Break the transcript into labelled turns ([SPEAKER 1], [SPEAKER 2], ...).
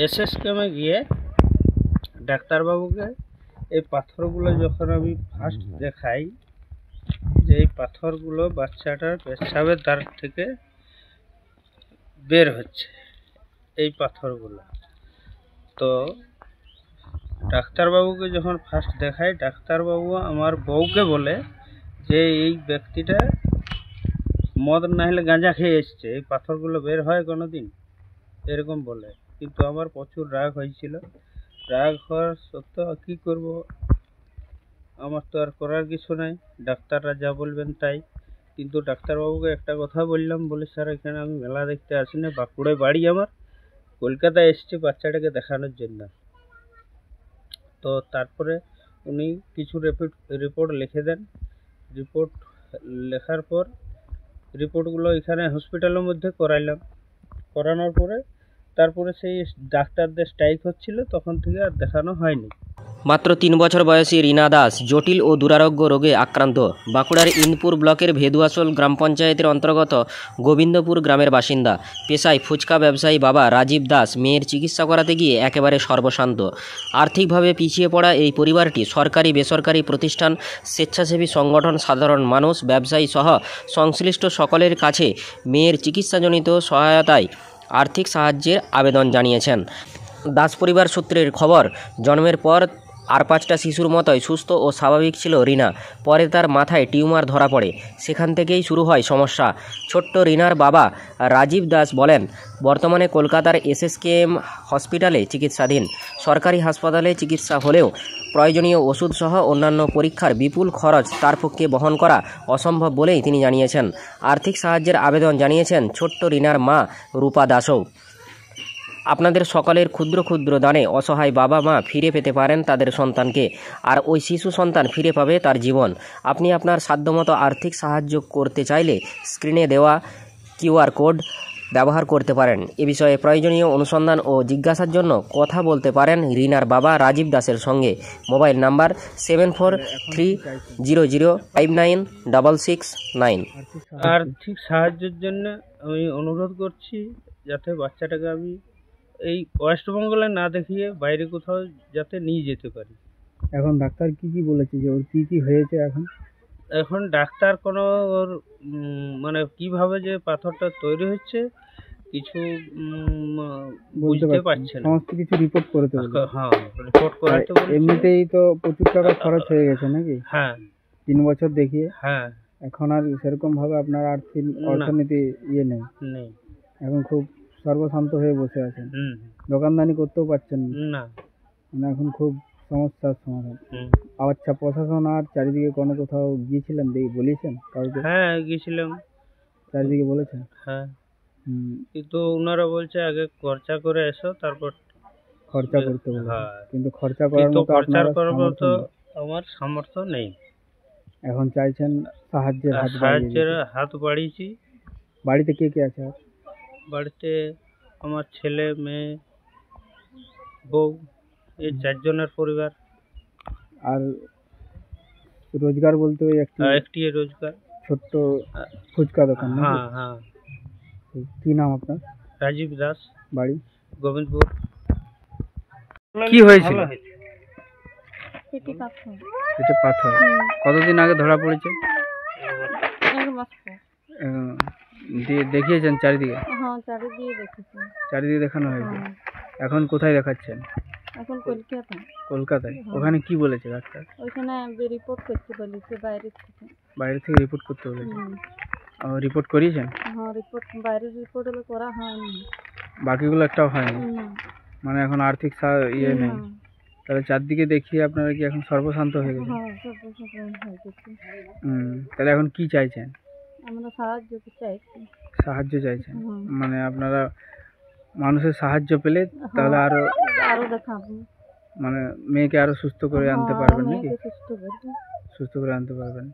[SPEAKER 1] এসএসকেমে গিয়ে ডাক্তারবাবুকে এই পাথরগুলো যখন আমি ফার্স্ট দেখাই যে এই পাথরগুলো বাচ্চাটার পেচ্ছাবের দ্বার থেকে বের হচ্ছে, এই পাথরগুলো। তো ডাক্তারবাবুকে যখন ফার্স্ট দেখাই, ডাক্তারবাবু আমার বউকে বলে যে এই ব্যক্তিটা মদ না হলে গাঁজা খেয়ে এসছে, এই পাথরগুলো বের হয় কোনো দিন, এরকম বলে। কিন্তু আমার প্রচুর রাগ হয়েছিল। রাগ হওয়ার সত্ত্বেও কী করব, আমার তো আর করার কিছু নাই, ডাক্তাররা যা বলবেন তাই। কিন্তু ডাক্তারবাবুকে একটা কথা বললাম, বলে স্যার এখানে আমি মেলা দেখতে আসি না, বাঁকুড়ায় বাড়ি আমার, কলকাতায় এসছি বাচ্চাটাকে দেখানোর জন্য। তো তারপরে উনি কিছু রিপোর্ট লিখে দেন। রিপোর্ট লেখার পর রিপোর্টগুলো এখানে হসপিটালের মধ্যে করাইলাম। করানোর পরে তারপরে সেই ডাক্তারদের স্ট্রাইক হচ্ছিল, তখন থেকে আর দেখানো হয়নি।
[SPEAKER 2] মাত্র ৩ বছর বয়সী রীনা দাস জটিল ও দুরারোগ্য রোগে আক্রান্ত। বাঁকুড়ার ইন্দপুর ব্লকের ভেদুয়াশোল গ্রাম পঞ্চায়েতের অন্তর্গত গোবিন্দপুর গ্রামের বাসিন্দা। পেশায় ফুচকা ব্যবসায়ী বাবা রাজীব দাস মেয়ের চিকিৎসা করাতে গিয়ে একেবারে সর্বশান্ত। আর্থিকভাবে পিছিয়ে পড়া এই পরিবারটি সরকারি বেসরকারি প্রতিষ্ঠান, স্বেচ্ছাসেবী সংগঠন, সাধারণ মানুষ, ব্যবসায়ী সহ সংশ্লিষ্ট সকলের কাছে মেয়ের চিকিৎসাজনিত সহায়তায় আর্থিক সাহায্যের আবেদন জানিয়েছেন। দাস পরিবার সূত্রের খবর, জন্মের পর আর 5টা শিশুর মতোই সুস্থ ও স্বাভাবিক ছিল রীনা। পরে তার মাথায় টিউমার ধরা পড়ে, সেখান থেকেই শুরু হয় সমস্যা। ছোট্ট রীনার বাবা রাজীব দাস বলেন, বর্তমানে কলকাতার এসএসকেএম হসপিটালে চিকিৎসাধীন। সরকারি হাসপাতালে চিকিৎসা হলেও প্রয়োজনীয় ওষুধসহ অন্যান্য পরীক্ষার বিপুল খরচ তার পক্ষে বহন করা অসম্ভব বলেই তিনি জানিয়েছেন। আর্থিক সাহায্যের আবেদন জানিয়েছেন ছোট্ট রীনার মা রূপা দাসও। আপনাদের সকলের ক্ষুদ্র ক্ষুদ্র দানে অসহায় বাবা মা ফিরে পেতে পারেন তাদের সন্তানকে, আর ওই শিশু সন্তান ফিরে পাবে তার জীবন। আপনি আপনার সাধ্যমতো আর্থিক সাহায্য করতে চাইলে স্ক্রিনে দেওয়া কিউআর কোড ব্যবহার করতে পারেন। এ বিষয়ে প্রয়োজনীয় অনুসন্ধান ও জিজ্ঞাসার জন্য কথা বলতে পারেন রীনার বাবা রাজীব দাসের সঙ্গে। Mobile number 7430059669।
[SPEAKER 1] আর্থিক সাহায্যের জন্য আমি অনুরোধ করছি, যাতে বাচ্চাটাকে আমি এই ওয়েস্টবেঙ্গলে না দেখিয়ে বাইরে কোথাও যাতে নিয়ে যেতে পারি।
[SPEAKER 3] এখন ডাক্তার কি বলেছে যে ওর কি হয়েছে?
[SPEAKER 1] এখন ডাক্তার কোনো ওর মানে কিভাবে যে পাথরটা তৈরি হচ্ছে কিছু বুঝতে পারছে না।
[SPEAKER 3] সমস্ত কিছু রিপোর্ট করতে বলেছে।
[SPEAKER 1] হ্যাঁ, রিপোর্ট করাতে বলেছে।
[SPEAKER 3] এমনিতেই তো প্রচুর টাকা খরচ হয়ে গেছে নাকি?
[SPEAKER 1] হ্যাঁ,
[SPEAKER 3] 3 বছর দেখিয়ে।
[SPEAKER 1] হ্যাঁ,
[SPEAKER 3] এখন আর সেরকম ভাবে আপনার অর্থনীতি নেই। এখন খুব সর্বশান্ত হয়ে বসে আছেন। দোকানদানি করতেও পারছেন
[SPEAKER 1] না।
[SPEAKER 3] মানে এখন খুব সমস্যার সমাধান। আচ্ছা, প্রশাসন আর চারিদিকে কোথাও গিয়েছিলেন, বলেছেন কাউকে?
[SPEAKER 1] হ্যাঁ, গিয়েছিলাম।
[SPEAKER 3] চারিদিকে বলেছেন?
[SPEAKER 1] হ্যাঁ, কিন্তু ওনারা বলছে আগে খরচা করে এসো, তারপর
[SPEAKER 3] খরচা করতে বলে।
[SPEAKER 1] হ্যাঁ,
[SPEAKER 3] কিন্তু খরচা করার মতো
[SPEAKER 1] আমার সামর্থ্য নেই।
[SPEAKER 3] এখন চাইছেন সাহায্যের
[SPEAKER 1] হাত বাড়িয়েছি।
[SPEAKER 3] বাড়িতে কে কে আছে?
[SPEAKER 1] বাড়িতে আমার ছেলে, মেয়ে, বউ, এই 4 জনের পরিবার।
[SPEAKER 3] আর রোজগার বলতে ওই
[SPEAKER 1] একটি রোজগার,
[SPEAKER 3] ছোট্ট ফুচকা দোকান।
[SPEAKER 1] হ্যাঁ হ্যাঁ।
[SPEAKER 3] কি নাম আপনার?
[SPEAKER 1] রাজীব দাস, বাড়ি
[SPEAKER 3] গোবিন্দপুর। কি হয়েছিল? পেটে পাথর। কতদিন আগে ধরা পড়েছে? দেখিয়েছেন চারিদিকে?
[SPEAKER 4] হ্যাঁ, চারিদিকে দেখেছি।
[SPEAKER 3] চারিদিকে দেখানো হয়েছে। এখন কোথায় দেখাচ্ছেন?
[SPEAKER 4] এখন
[SPEAKER 3] কলকাতায়। ওখানে কি বলেছে ডাক্তার?
[SPEAKER 4] ওইখানে রিপোর্ট করতে বলেছে
[SPEAKER 3] বাইরে থেকে রিপোর্ট করতে বলেছে। রিপোর্ট করিয়েছেন?
[SPEAKER 4] হ্যাঁ, বাইরের রিপোর্ট হলো করা হয়নি।
[SPEAKER 3] বাকিগুলো একটাও হয়নি? মানে এখন আর্থিক নেই। তাহলে চারদিকে দেখিয়ে আপনারা কি এখন সর্বশান্ত হয়ে গেছে?
[SPEAKER 4] হ্যাঁ, সর্বশান্ত হয়ে গেছে।
[SPEAKER 3] তাহলে এখন কি চাইছেন?
[SPEAKER 4] আমরা সাহায্য
[SPEAKER 3] চাইছেন। মানে আপনারা মানুষের সাহায্য পেলে তাহলে আরো
[SPEAKER 4] দেখাবো,
[SPEAKER 3] মানে মেয়েকে আরো সুস্থ করে আনতে পারবেন নাকি? সুস্থ করে আনতে পারবেন।